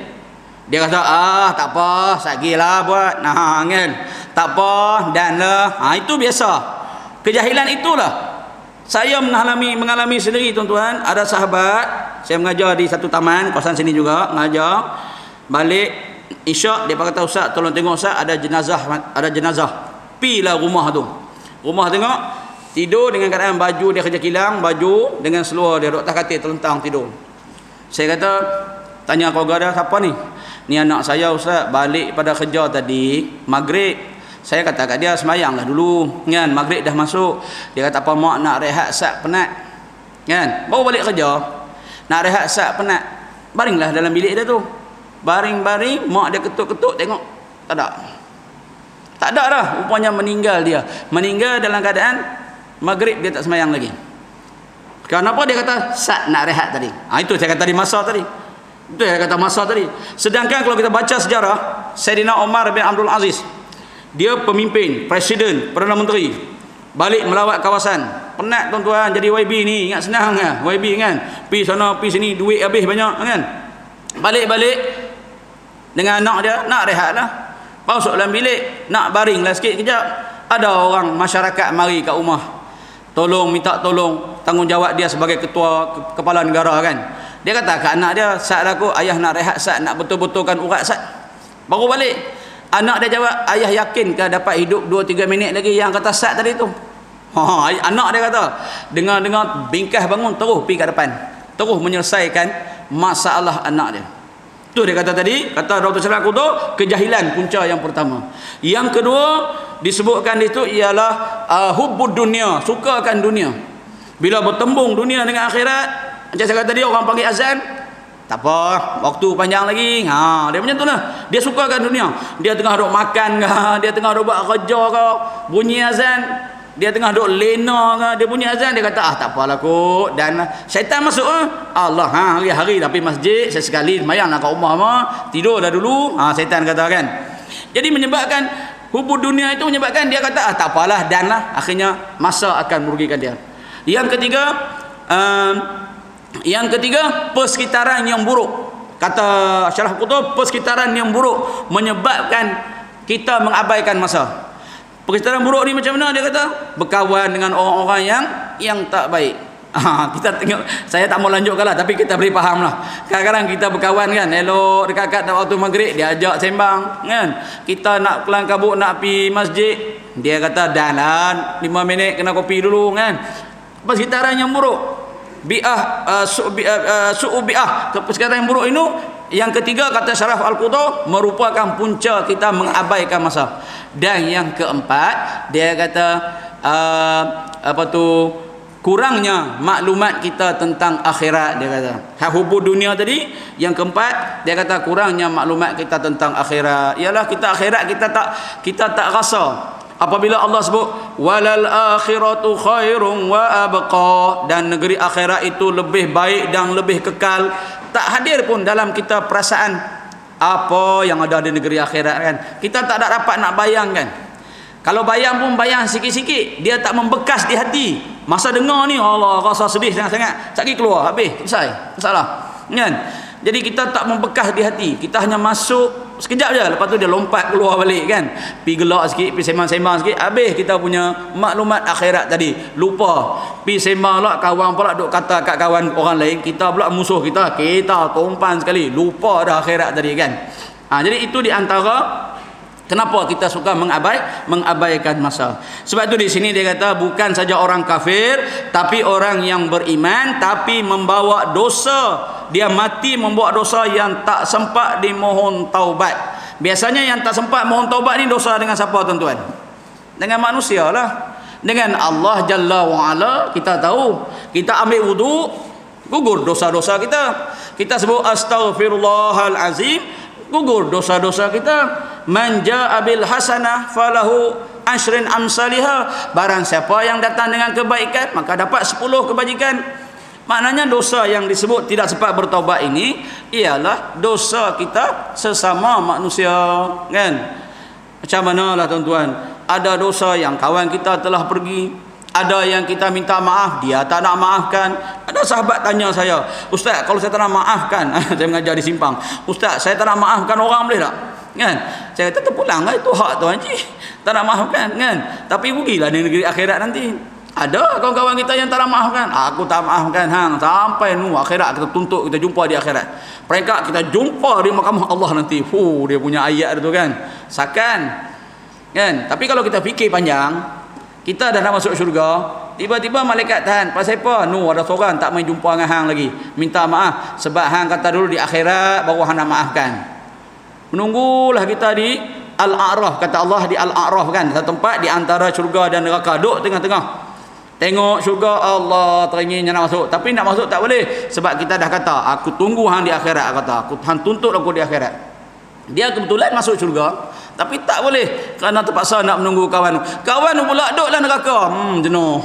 Dia kata tak apa, sagilah buat. Kan? Tak apa, dan lah. Itu biasa. Kejahilan itulah. Saya mengalami sendiri tuan-tuan. Ada sahabat, saya mengajar di satu taman kawasan sini juga, mengajar. Balik isyak dia kata, ustaz tolong tengok ustaz, ada jenazah. Pilah rumah tu. Rumah tengok tidur dengan keadaan baju dia kerja kilang, baju dengan seluar dia duduk atas katil terlentang tidur. Saya kata Tanya keluarga dia, siapa ni? Ni anak saya Ustaz, balik pada kerja tadi maghrib. Saya kata kat dia, semayanglah dulu kan, maghrib dah masuk. Dia kata, apa mak nak rehat sat, penat kan, baru balik kerja nak rehat sat, penat. Baringlah dalam bilik dia tu, baring-baring. Mak dia ketuk-ketuk, tengok tak ada dah. Rupanya meninggal dia, meninggal dalam keadaan maghrib dia tak semayang lagi. Kenapa? Dia kata sat nak rehat tadi. Itu saya kata di masa tadi. Itu saya kata masa tadi. Sedangkan kalau kita baca sejarah, Saidina Umar bin Abdul Aziz, dia pemimpin, presiden, Perdana Menteri, balik melawat kawasan. Penat tuan-tuan jadi YB ni, ingat senang kan? YB kan, pi sana pi sini, duit habis banyak kan. Balik-balik dengan anak dia, nak rehat lah, masuk dalam bilik, nak baring lah sikit kejap. Ada orang masyarakat mari kat rumah, minta tolong, tanggungjawab dia sebagai ketua kepala negara kan. Dia kata kat anak dia, "Sat aku, ayah nak rehat sat, nak betul-betulkan urat sat." Baru balik, anak dia jawab, "Ayah yakin ke dapat hidup 2-3 minit lagi yang kata sat tadi tu?" Anak dia kata, dengar-dengar bingkah bangun, terus pergi kat depan, terus menyelesaikan masalah anak dia. Tu dia kata tadi, kata Dr. Syarif Al-Qutub, kejahilan punca yang pertama. Yang kedua disebutkan itu ialah hubbud dunia, sukakan dunia. Bila bertembung dunia dengan akhirat, macam saya kata tadi, orang panggil azan, tak apa, waktu panjang lagi. Dia macam tu lah. Dia sukakan dunia. Dia tengah duk makan ke, dia tengah duk buat kerja ke, bunyi azan, dia tengah duk lena ke, dia bunyi azan, dia kata tak apalah kot. Dan syaitan masuk, Allah, hari-hari tapi masjid, saya sekali semayang nak kat rumah mah, tidur dah dulu. Syaitan kata kan. Jadi menyebabkan hubud dunia itu, menyebabkan dia kata tak apalah, dan lah akhirnya masa akan merugikan dia. Yang ketiga, persekitaran yang buruk. Kata Syarif Qutub, persekitaran yang buruk menyebabkan kita mengabaikan masa. Persekitaran buruk ni macam mana? Dia kata berkawan dengan orang-orang yang tak baik. Kita tengok, saya tak mau lanjutkan lah, tapi kita boleh faham lah. Kadang-kadang kita berkawan kan, elok dekat-dekat waktu maghrib, dia ajak sembang kan. Kita nak kelang kabut, nak pergi masjid, dia kata dah lah 5 minit kena kopi dulu kan. Persekitaran yang buruk, su'ubi'ah, persekitaran yang buruk ini. Yang ketiga, kata Syarif Al-Qutub, merupakan punca kita mengabaikan masa. Dan yang keempat, dia kata kurangnya maklumat kita tentang akhirat. Dia kata hubud dunia tadi. Yang keempat, dia kata kurangnya maklumat kita tentang akhirat. Ialah kita akhirat kita tak rasa. Apabila Allah sebut walal akhiratu khairun wa abqa, dan negeri akhirat itu lebih baik dan lebih kekal, tak hadir pun dalam kita perasaan apa yang ada di negeri akhirat kan. Kita tak ada dapat nak bayangkan. Kalau bayang pun bayang sikit-sikit, dia tak membekas di hati. Masa dengar ni Allah rasa sedih sangat-sangat, sakit keluar, habis selesai masalah kan. Jadi kita tak membekas di hati, kita hanya masuk sekejap je, lepas tu dia lompat keluar balik kan, pergi gelak sikit, pergi sembang-sembang sikit, habis kita punya maklumat akhirat tadi, lupa. Pergi sembang lah, kawan pula duk kata kat kawan orang lain, kita pula musuh kita tumpan sekali, lupa dah akhirat tadi kan. Jadi itu di antara kenapa kita suka mengabaikan masa. Sebab itu di sini dia kata bukan saja orang kafir, tapi orang yang beriman tapi membawa dosa. Dia mati membawa dosa yang tak sempat dimohon taubat. Biasanya yang tak sempat mohon taubat ni dosa dengan siapa tuan-tuan? Dengan manusia lah. Dengan Allah Jalla wa'ala. Kita tahu, kita ambil wudu, gugur dosa-dosa kita. Kita sebut astaghfirullahalazim, gugur dosa-dosa kita. Man jaa bil hasanah falahu asyrin amsalihah. Barang siapa yang datang dengan kebaikan, maka dapat 10 kebajikan. Maknanya dosa yang disebut tidak sempat bertaubat ini ialah dosa kita sesama manusia kan. Macam manalah tuan-tuan, ada dosa yang kawan kita telah pergi, ada yang kita minta maaf, dia tak nak maafkan. Ada sahabat tanya saya, "Ustaz, kalau saya tak nak maafkan," saya mengajar di Simpang, "Ustaz, saya tak nak maafkan orang, boleh tak?" Kan? Saya kata terpulanglah, itu hak tu haji. Tak nak maafkan kan. Tapi rugilah di negeri akhirat nanti. Ada kawan-kawan kita yang tak nak maafkan. Aku tak maafkan sampai akhirat kita tuntut, kita jumpa di akhirat. Peringkat kita jumpa di mahkamah Allah nanti. Dia punya ayat tu kan. Sakan. Kan? Tapi kalau kita fikir panjang, kita dah nak masuk syurga, Tiba-tiba malaikat tahan. Pasal apa? Ada seorang tak main jumpa dengan hang lagi. Minta maaf sebab hang kata dulu di akhirat baru hang nak maafkan. Menunggulah kita di Al-A'raf, kata Allah di Al-A'raf kan, satu tempat di antara syurga dan neraka, duduk tengah-tengah. Tengok syurga, Allah teringin nak masuk, tapi nak masuk tak boleh sebab kita dah kata aku tunggu hang di akhirat, kata aku hang tuntut aku di akhirat. Dia kebetulan masuk syurga tapi tak boleh kerana terpaksa nak menunggu kawan pula duduklah neraka. Jenuh.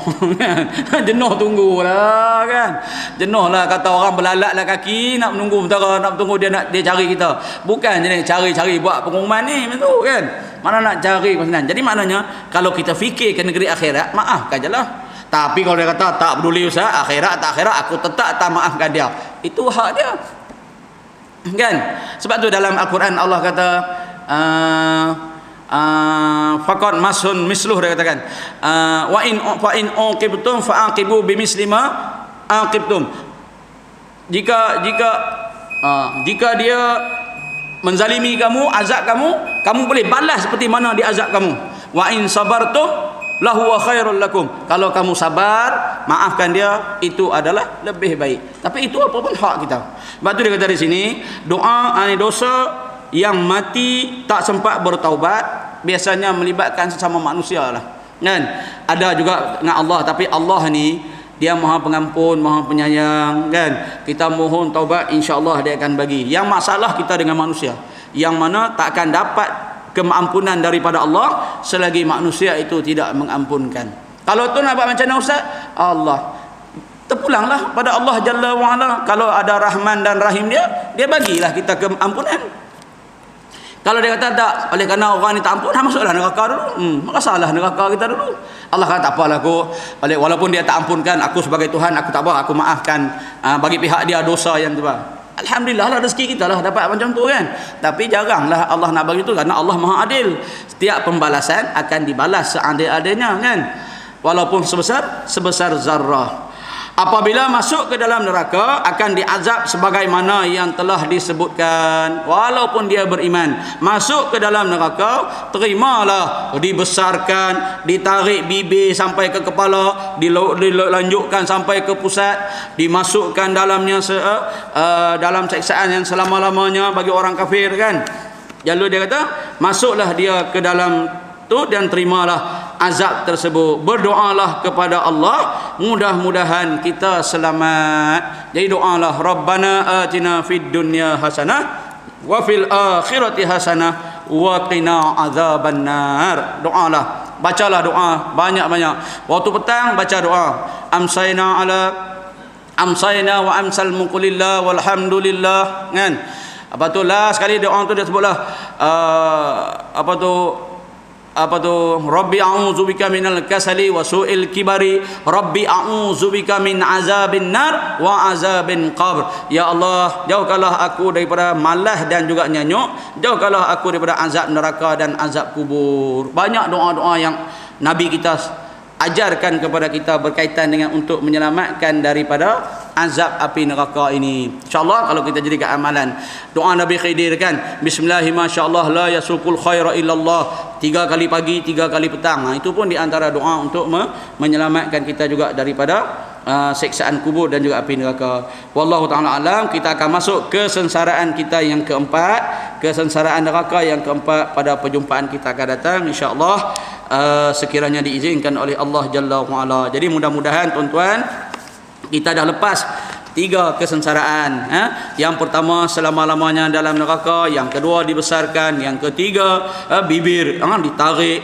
Jenuh tunggulah kan. Jenuh lah, kata orang belalatlah kaki nak menunggu sementara nak tunggu dia cari kita. Bukan je cari-cari buat pengumuman ni betul kan. Mana nak cari pasanan. Jadi maknanya kalau kita fikir ke negeri akhirat, maafkan jelah. Tapi kalau dia kata tak peduli Ustaz, akhirat tak akhirat, aku tetap tak maafkan dia. Itu hak dia. Kan? Sebab tu dalam Al-Quran Allah kata faqad masun misluh, dia katakan wa in uqibtum fa'aqibu bimisli ma aqibtum. Jika dia menzalimi kamu, azab kamu boleh balas seperti mana dia azab kamu. Wa in sabartum lahu wa khairul lakum. Kalau kamu sabar, maafkan dia, itu adalah lebih baik. Tapi itu apa pun hak kita. Sebab tu dia kata di sini, doa ani dosa yang mati tak sempat bertaubat biasanya melibatkan sesama manusia lah. Kan? Ada juga dengan Allah, tapi Allah ni dia Maha Pengampun, Maha Penyayang, kan? Kita mohon taubat, insya-Allah dia akan bagi. Yang masalah kita dengan manusia, yang mana tak akan dapat keampunan daripada Allah selagi manusia itu tidak mengampunkan. Kalau tu nak buat macam mana Ustaz? Allah terpulanglah pada Allah Jalla wa Ala. Kalau ada Rahman dan Rahim dia bagilah kita keampunan. Kalau dia kata tak, oleh kerana orang ni tak ampun, masuklah neraka dulu. Maka salah neraka kita dulu. Allah kata tak apalah aku, walaupun dia tak ampunkan, aku sebagai Tuhan aku tak apa, aku maafkan bagi pihak dia dosa yang tu. Alhamdulillah lah, rezeki kita lah dapat macam tu kan. Tapi jaranglah Allah nak bagi tu, kerana Allah Maha Adil. Setiap pembalasan akan dibalas seadil-adilnya kan. Walaupun sebesar zarrah. Apabila masuk ke dalam neraka akan diazab sebagaimana yang telah disebutkan. Walaupun dia beriman, masuk ke dalam neraka, terimalah, dibesarkan, ditarik bibir sampai ke kepala, dilanjutkan sampai ke pusat, dimasukkan dalamnya dalam siksaan yang selama-lamanya bagi orang kafir kan. Lalu dia kata, masuklah dia ke dalam tu dan terimalah azab tersebut. Berdoalah kepada Allah, mudah-mudahan kita selamat. Jadi doalah, Rabbana atina fid dunya hasanah wa fil akhirati hasanah wa qina azabannar. Doalah, bacalah doa banyak-banyak. Waktu petang baca doa, amsayna wa amsal muqlillah walhamdulillah kan. Apa tu lah sekali doa tu dia sebutlah Rabbi a'udzubika minal kasali wa su'il kibari, Rabbi a'udzubika min azabin nar wa azabin qabr. Ya Allah, jauhkanlah aku daripada malas dan juga nyanyuk, jauhkanlah aku daripada azab neraka dan azab kubur. Banyak doa-doa yang Nabi kita ajarkan kepada kita berkaitan dengan untuk menyelamatkan daripada azab api neraka ini. InsyaAllah kalau kita jadikan amalan. Doa Nabi Khidir kan, bismillahirrahmanirrahim, la yasukul khaira illallah, 3 kali pagi 3 kali petang. Itu pun di antara doa untuk menyelamatkan kita juga daripada siksaan kubur dan juga api neraka. Wallahu ta'ala alam. Kita akan masuk kesensaraan kita yang keempat, kesensaraan neraka yang keempat pada perjumpaan kita akan datang insya-Allah, sekiranya diizinkan oleh Allah Jalla wa Ala. Jadi mudah-mudahan tuan-tuan kita dah lepas 3 kesensaraan. Yang pertama selama-lamanya dalam neraka, yang kedua dibesarkan, yang ketiga bibir ditarik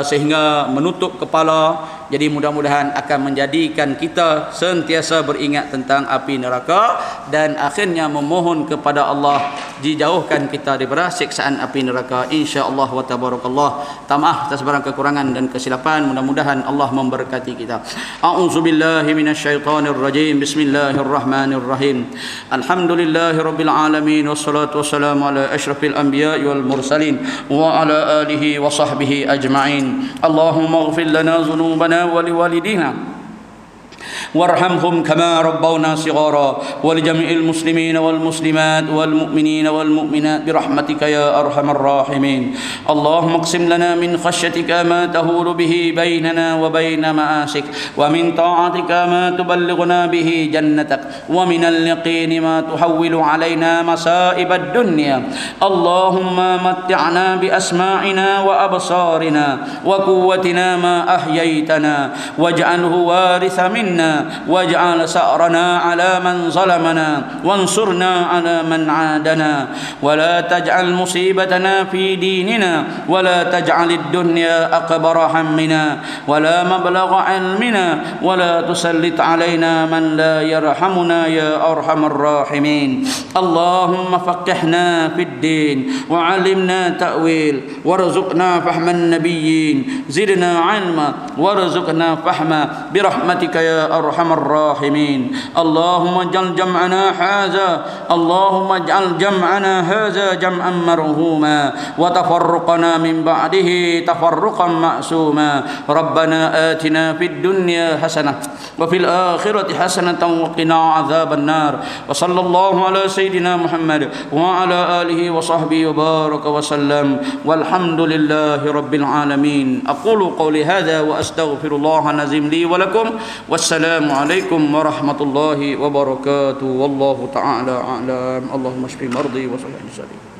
sehingga menutup kepala. Jadi mudah-mudahan akan menjadikan kita sentiasa beringat tentang api neraka dan akhirnya memohon kepada Allah dijauhkan kita daripada siksaan api neraka insya-Allah wa tabarakallah. Maaf atas barang kekurangan dan kesilapan, mudah-mudahan Allah memberkati kita. A'udzubillahi minasyaitonir rajim. Bismillahirrahmanirrahim. Alhamdulillahirabbil alamin wassalatu wassalamu ala asyrafil anbiya'i wal mursalin wa ala alihi wa sahbihi ajma'in. Allahumma ighfir lana dhunubana ولوالدينا وارحمهم كما ربونا صغارا ولجميع المسلمين والمسلمات والمؤمنين والمؤمنات برحمتك يا أرحم الراحمين اللهم اقسم لنا من خشيتك ما تهول به بيننا وبين معاصيك ومن طاعتك ما تبلغنا به جنتك ومن اليقين ما تحول علينا مصائب الدنيا اللهم متعنا بأسماعنا وأبصارنا وقوتنا ما أحييتنا واجعله وارث منا واجعل سأرنا على من ظلمنا وانصرنا على من عادنا ولا تجعل مصيبتنا في ديننا ولا تجعل الدنيا أكبر همنا ولا مبلغ علمنا ولا تسلط علينا من لا يرحمنا يا أرحم الراحمين اللهم فقهنا في الدين وعلمنا تأويل وارزقنا فهم النبيين زدنا علما وارزقنا فهما برحمتك يا أرحم الراحمين اللهم اجعل جمعنا هذا اللهم اجعل جمعنا هذا جمعا مرحوما وتفرقنا من بعده تفرقا معصوما ربنا آتنا في الدنيا حسنة وفي الآخرة حسنة وقنا عذاب النار وصلى الله على سيدنا محمد وعلى آله وصحبه وبارك وسلم والحمد لله رب العالمين أقول قولي هذا وأستغفر الله العظيم لي ولكم والسلام عليكم ورحمة الله وبركاته والله تعالى أعلم اللهم اشف مرضي وصلح لساني